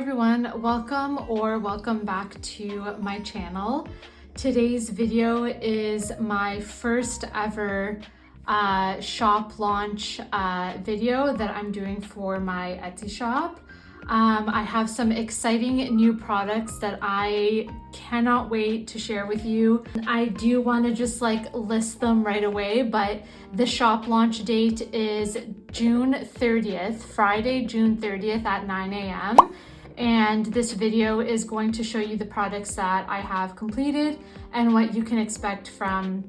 everyone, welcome back to my channel. Today's video is my first ever shop launch video that I'm doing for my Etsy shop. I have some exciting new products that I cannot wait to share with you. I do want to just list them right away, but the shop launch date is June 30th, Friday, June 30th at 9 a.m. And this video is going to show you the products that I have completed and what you can expect from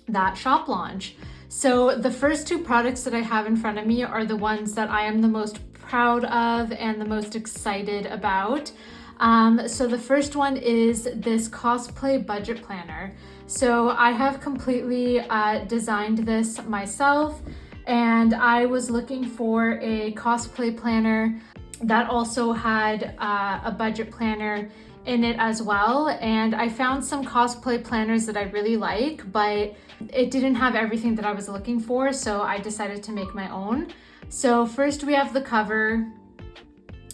that shop launch. So the first two products that I have in front of me are the ones that I am the most proud of and the most excited about. So the first one is this Cosplay budget planner. So I have completely designed this myself, and I was looking for a cosplay planner that also had a budget planner in it as well. And I found some cosplay planners that I really like, but it didn't have everything that I was looking for, so I decided to make my own. So first we have the cover.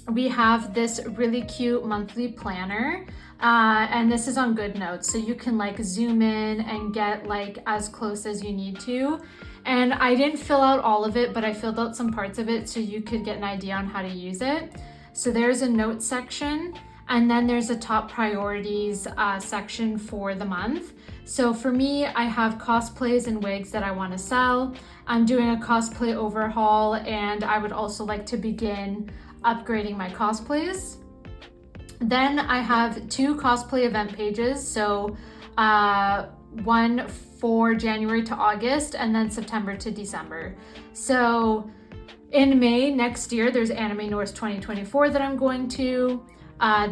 We have this really cute monthly planner, and this is on GoodNotes, so you can zoom in and get as close as you need to. And I didn't fill out all of it, but I filled out some parts of it so you could get an idea on how to use it. So there's a notes section, and then there's a top priorities section for the month. So for me, I have cosplays and wigs that I want to sell. I'm doing a cosplay overhaul, and I would also like to begin upgrading my cosplays. Then I have two cosplay event pages. So one for January to August, and then September to December. So in May next year, there's Anime North 2024 that I'm going to.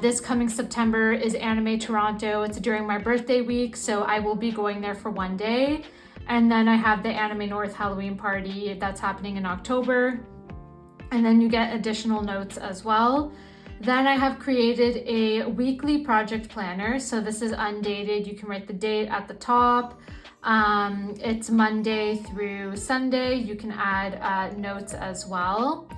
This coming September is Anime Toronto. It's during my birthday week, so I will be going there for one day. And then I have the Anime North Halloween party that's happening in October. And then you get additional notes as well. Then I have created a weekly project planner. So this is undated. You can write the date at the top. It's Monday through Sunday. You can add notes as well.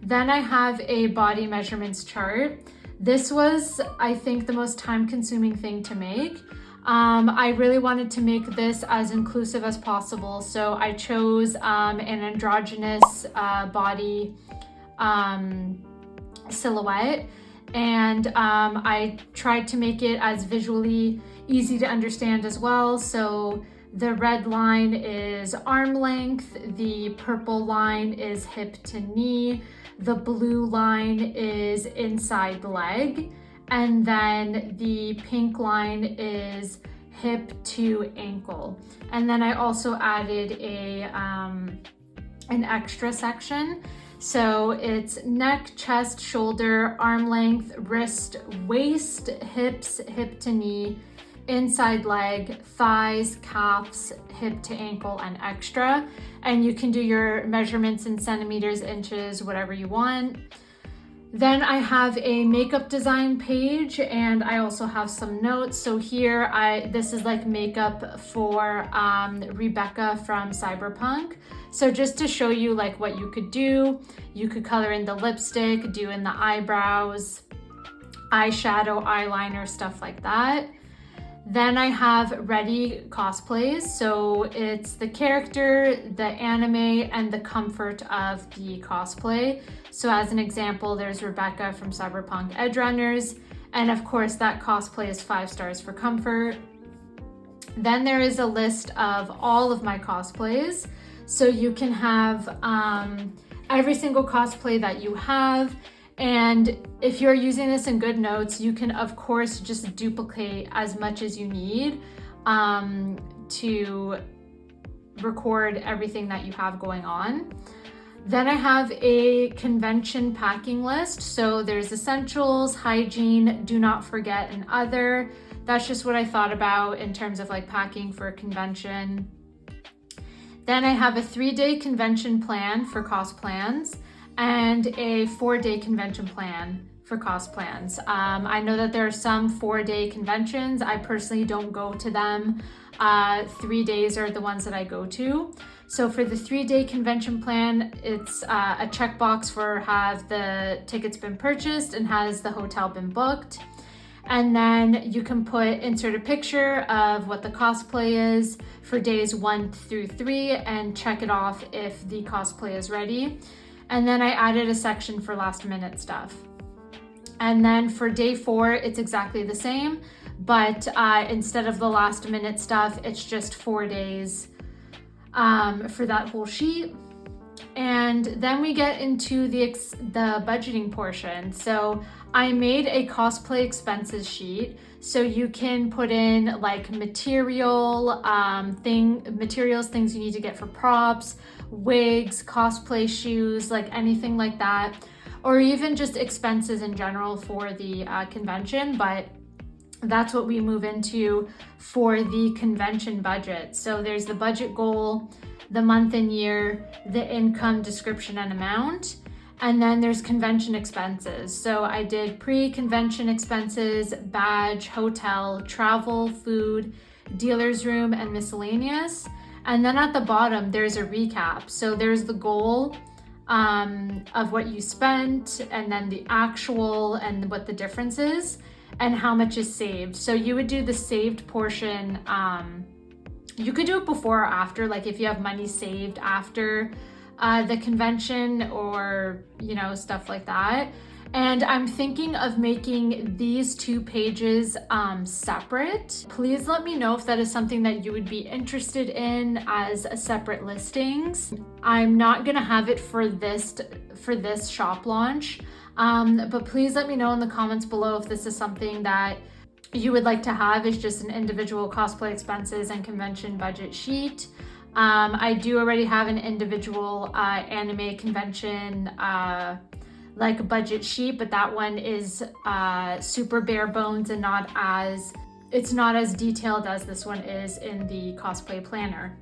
Then I have a body measurements chart. This was, I think, the most time-consuming thing to make. I really wanted to make this as inclusive as possible, so I chose an androgynous body silhouette, and I tried to make it as visually easy to understand as well. So the red line is arm length, the purple line is hip to knee, the blue line is inside leg, and then the pink line is hip to ankle. And then I also added an extra section. So it's neck, chest, shoulder, arm length, wrist, waist, hips, hip to knee, inside leg, thighs, calves, hip to ankle, and extra. And you can do your measurements in centimeters, inches, whatever you want. Then I have a makeup design page, and I also have some notes. So here, this is makeup for Rebecca from Cyberpunk. So just to show you what you could do, you could color in the lipstick, do in the eyebrows, eyeshadow, eyeliner, stuff like that. Then I have ready cosplays. So it's the character, the anime, and the comfort of the cosplay. So as an example, there's Rebecca from Cyberpunk Edgerunners. And of course, that cosplay is 5 stars for comfort. Then there is a list of all of my cosplays. So you can have every single cosplay that you have. And if you're using this in GoodNotes, you can of course just duplicate as much as you need to record everything that you have going on. Then I have a convention packing list. So there's essentials, hygiene, do not forget, and other. That's just what I thought about in terms of packing for a convention. Then I have a 3-day convention plan for Cosplans and a 4-day convention plan for cosplans. I know that there are some 4-day conventions. I personally don't go to them. 3 days are the ones that I go to. So for the 3-day convention plan, it's a checkbox for have the tickets been purchased and has the hotel been booked. And then you can insert a picture of what the cosplay is for days 1 through 3 and check it off if the cosplay is ready. And then I added a section for last minute stuff. And then for day 4, it's exactly the same, but instead of the last minute stuff, it's just 4 days for that whole sheet. And then we get into the budgeting portion. So I made a cosplay expenses sheet. So you can put in like materials, things you need to get for props, wigs, cosplay shoes, like anything like that, or even just expenses in general for the convention. But that's what we move into for the convention budget. So there's the budget goal, the month and year, the income, description, and amount. And then there's convention expenses. So I did pre-convention expenses, badge, hotel, travel, food, dealer's room, and miscellaneous. And then at the bottom, there's a recap. So there's the goal of what you spent, and then the actual and what the difference is, and how much is saved. So you would do the saved portion. You could do it before or after, like if you have money saved after the convention or, you know, stuff like that. And I'm thinking of making these 2 pages separate. Please let me know if that is something that you would be interested in as a separate listings. I'm not gonna have it for this shop launch, but please let me know in the comments below if this is something that you would like to have. It's just an individual cosplay expenses and convention budget sheet. I do already have an individual anime convention like a budget sheet, but that one is super bare bones and it's not as detailed as this one is in the cosplay planner.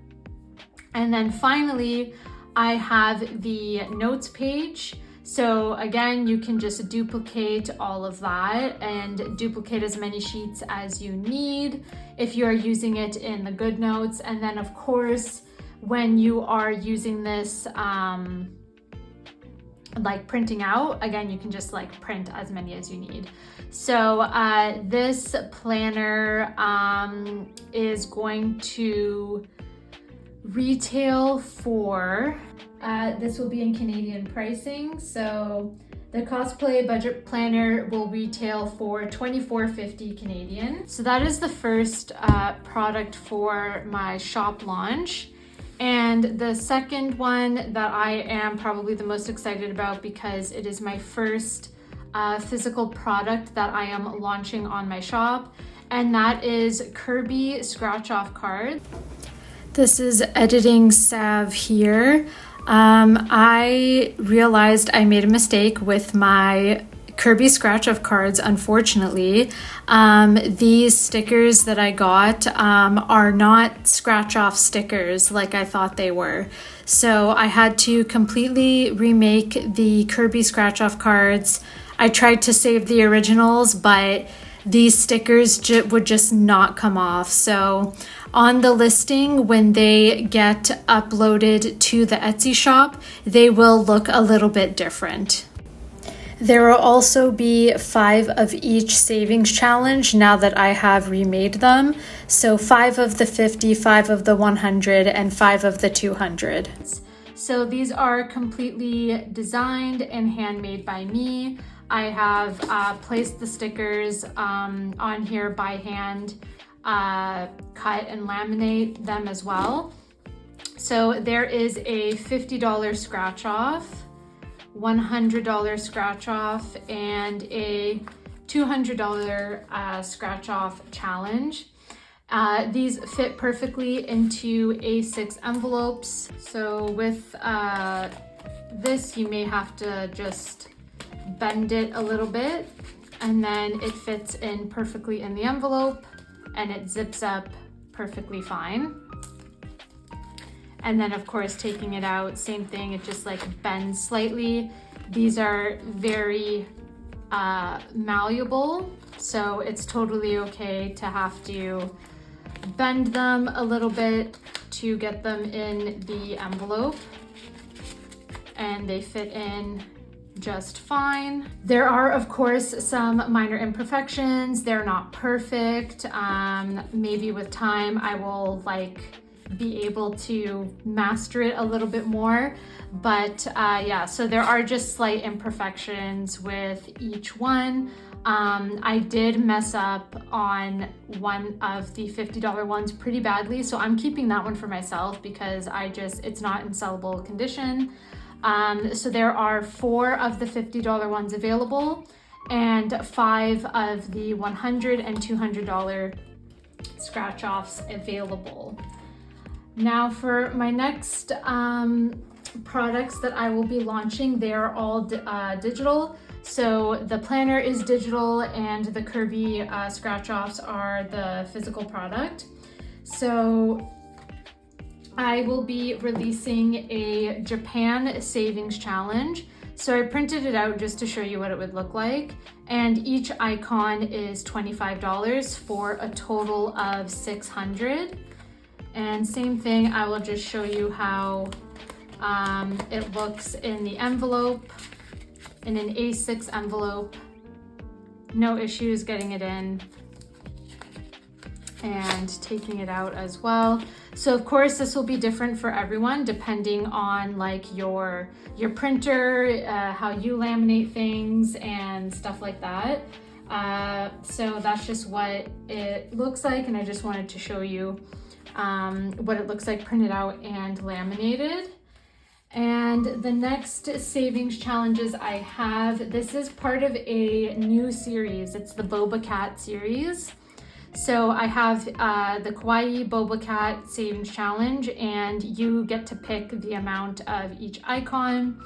And then finally, I have the notes page. So again, you can just duplicate all of that and duplicate as many sheets as you need if you are using it in the good notes. And then of course, when you are using this like printing out, again, you can just like print as many as you need. So this planner is going to retail for, this will be in Canadian pricing. So the cosplay budget planner will retail for $24.50 Canadian. So that is the first product for my shop launch. And the second one that I am probably the most excited about, because it is my first physical product that I am launching on my shop, and that is Kirby scratch off cards. This is editing Sav here. I realized I made a mistake with my Kirby scratch off cards, unfortunately. These stickers that I got are not scratch off stickers like I thought they were. So I had to completely remake the Kirby scratch off cards. I tried to save the originals, but these stickers would just not come off. So on the listing, when they get uploaded to the Etsy shop, they will look a little bit different. There will also be 5 of each savings challenge now that I have remade them. So 5 of the 50, 5 of the 100, and 5 of the 200. So these are completely designed and handmade by me. I have placed the stickers on here by hand, cut and laminate them as well. So there is a $50 scratch off, $100 scratch off, and a $200 scratch off challenge. These fit perfectly into A6 envelopes. So with this, you may have to just bend it a little bit, and then it fits in perfectly in the envelope, and it zips up perfectly fine. And then of course, taking it out, same thing, it just like bends slightly. These are very malleable, so it's totally okay to have to bend them a little bit to get them in the envelope, and they fit in just fine. There are, of course, some minor imperfections. They're not perfect. Maybe with time I will be able to master it a little bit more, but yeah, so there are just slight imperfections with each one. I did mess up on one of the $50 ones pretty badly, so I'm keeping that one for myself because it's not in sellable condition. So there are 4 of the $50 ones available and 5 of the $100 and $200 scratch offs available. Now for my next products that I will be launching, they are all digital. So the planner is digital and the Kirby scratch offs are the physical product. So I will be releasing a Japan savings challenge. So I printed it out just to show you what it would look like. And each icon is $25 for a total of $600. And same thing, I will just show you how it looks in the envelope, in an A6 envelope. No issues getting it in and taking it out as well. So of course this will be different for everyone depending on your printer, how you laminate things and stuff like that. So that's just what it looks like, and I just wanted to show you what it looks like printed out and laminated. And the next savings challenges I have, this is part of a new series. It's the Boba Cat series. So I have the Kawaii Boba Cat Savings Challenge, and you get to pick the amount of each icon.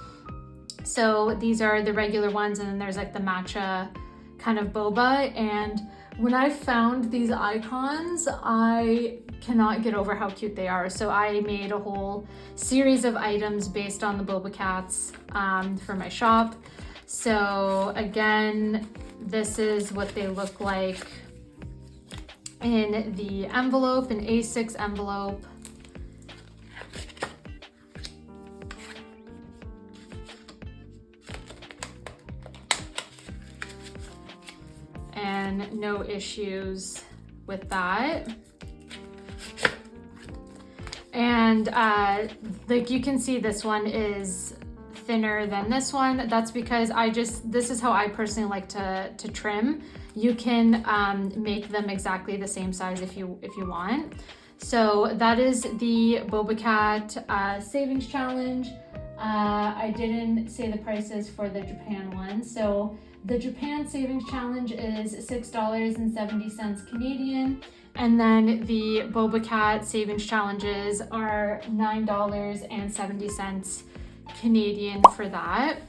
So these are the regular ones, and then there's the matcha kind of boba. And when I found these icons, I cannot get over how cute they are. So I made a whole series of items based on the Boba Cats for my shop. So again, this is what they look like in the envelope, an A6 envelope. And no issues with that. And you can see this one is thinner than this one. That's because this is how I personally like to trim. You can make them exactly the same size if you want. So that is the Boba Cat Savings Challenge. I didn't say the prices for the Japan one. So the Japan Savings Challenge is $6.70 Canadian. And then the Boba Cat Savings Challenges are $9.70 Canadian for that.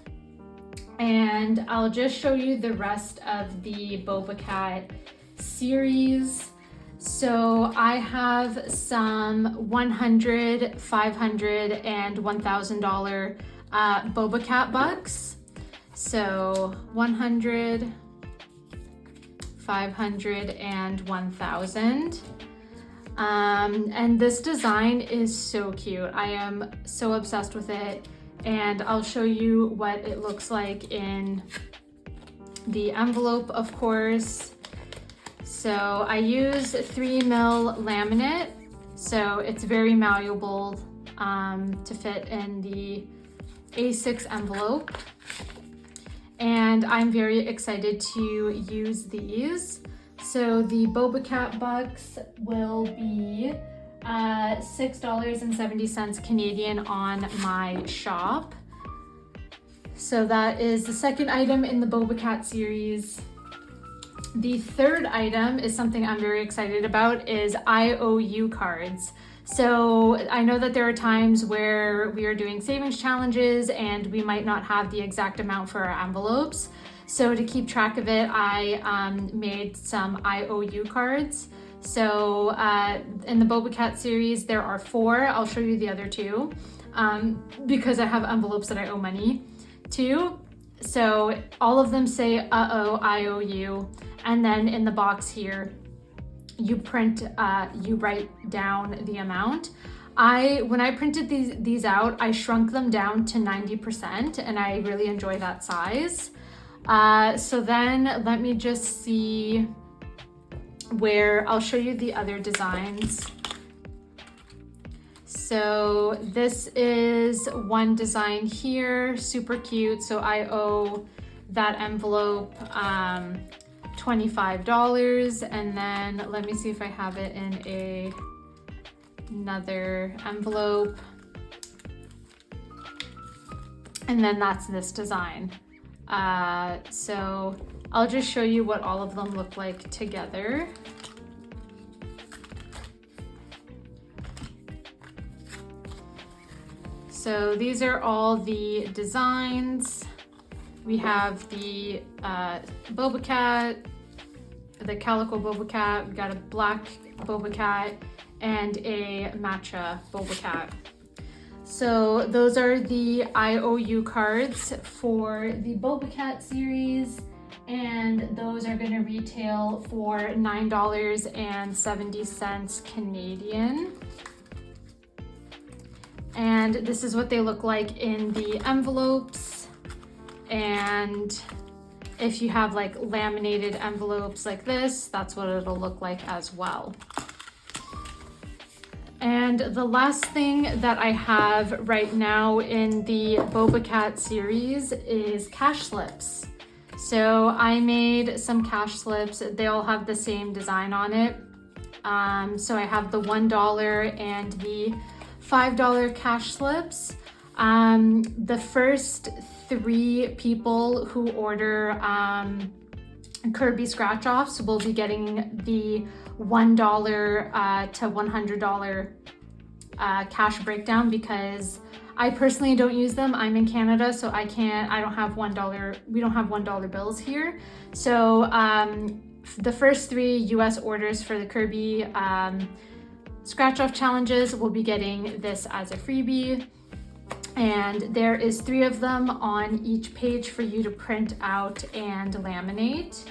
And I'll just show you the rest of the Boba Cat series. So I have some $100, $500, and $1,000 Boba Cat Box. So 100, 500, and 1,000. And this design is so cute. I am so obsessed with it. And I'll show you what it looks like in the envelope, of course. So I use 3mm laminate, so it's very malleable to fit in the A6 envelope. And I'm very excited to use these. So the Boba Cat Box will be $6.70 Canadian on my shop. So that is the second item in the Boba Cat series. The third item is something I'm very excited about, is IOU cards. So I know that there are times where we are doing savings challenges and we might not have the exact amount for our envelopes. So to keep track of it, I made some IOU cards. So in the Boba Cat series, there are 4. I'll show you the other 2 because I have envelopes that I owe money to. So all of them say uh-oh, IOU, and then in the box here, you write down the amount. When I printed these out, I shrunk them down to 90%, and I really enjoy that size. So then let me just see where I'll show you the other designs. So this is one design here, super cute. So I owe that envelope $25, and then let me see if I have it in another envelope. And then that's this design. So I'll just show you what all of them look like together. So these are all the designs. We have the Boba Cat, the Calico Boba Cat, we got a black Boba Cat, and a matcha Boba Cat. So those are the IOU cards for the Boba Cat series, and those are going to retail for $9.70 Canadian. And this is what they look like in the envelopes. And if you have like laminated envelopes like this, that's what it'll look like as well. And the last thing that I have right now in the Boba Cat series is cash slips. So I made some cash slips. They all have the same design on it. So I have the $1 and the $5 cash slips. The first 3 people who order Kirby scratch offs will be getting the $1 to $100 cash breakdown, because I personally don't use them. I'm in Canada, so I don't have $1. We don't have $1 bills here. So the first 3 US orders for the Kirby scratch off challenges will be getting this as a freebie. And there is 3 of them on each page for you to print out and laminate.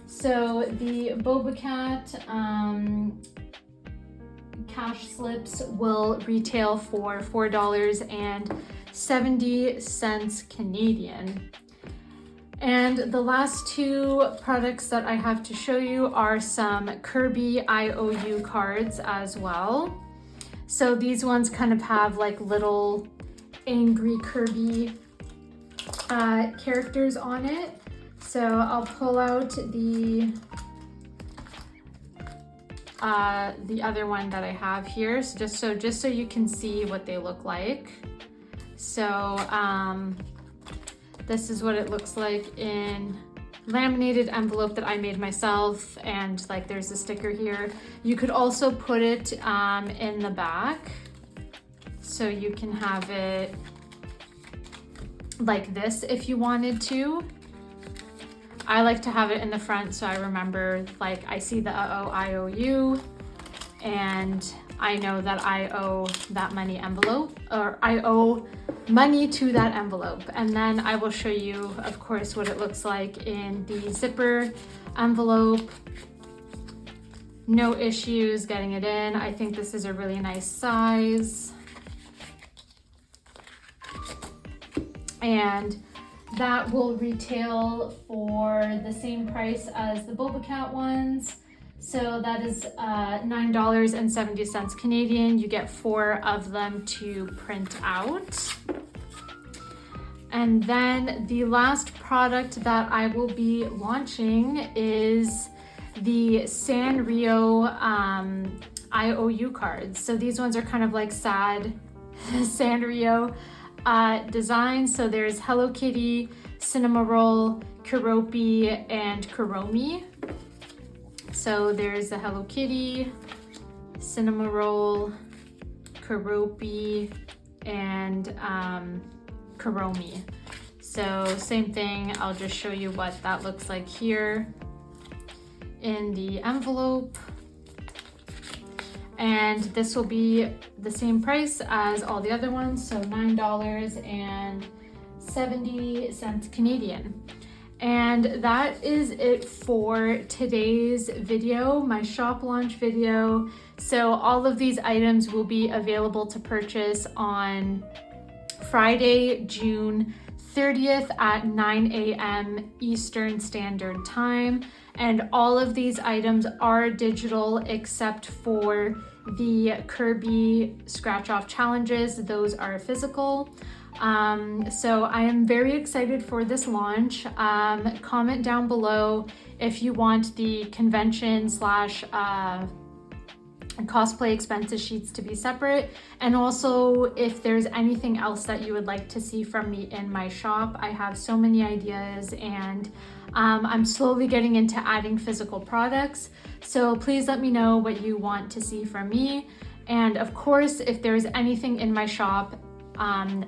So the Boba Cat cash slips will retail for $4.70 Canadian. And the last 2 products that I have to show you are some Kirby IOU cards as well. So these ones kind of have like little angry Kirby characters on it. So I'll pull out the other one that I have here, so just so you can see what they look like. So this is what it looks like in laminated envelope that I made myself, and like there's a sticker here. You could also put it in the back, so you can have it like this if you wanted to. I like to have it in the front, so I remember, like, I see the IOU, and I know that I owe that money envelope, or I owe money to that envelope. And then I will show you, of course, what it looks like in the zipper envelope. No issues getting it in. I think this is a really nice size. And that will retail for the same price as the Boba Cat ones. So that is $9.70 Canadian. You get 4 of them to print out. And then the last product that I will be launching is the Sanrio IOU cards. So these ones are kind of like sad Sanrio designs. So there's Hello Kitty, Cinnamoroll, Kirby, and Kuromi. So there's the Hello Kitty, Cinnamoroll, Kirby, and Kuromi. So same thing, I'll just show you what that looks like here in the envelope. And this will be the same price as all the other ones, so $9.70 70 cents Canadian. And that is it for today's video, my shop launch video. So all of these items will be available to purchase on Friday, June 30th at 9 a.m. Eastern Standard Time. And all of these items are digital except for the Kirby scratch off challenges. Those are physical. So I am very excited for this launch. Comment down below if you want the convention slash cosplay expenses sheets to be separate, and also if there's anything else that you would like to see from me in my shop. I have so many ideas, and I'm slowly getting into adding physical products, so please let me know what you want to see from me. And of course, if there's anything in my shop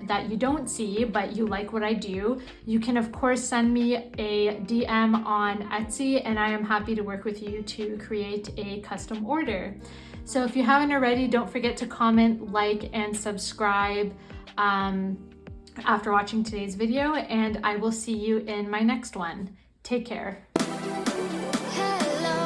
that you don't see but you like what I do, you can of course send me a DM on Etsy, and I am happy to work with you to create a custom order. So if you haven't already, don't forget to comment, like, and subscribe after watching today's video, and I will see you in my next one. Take care. Hello.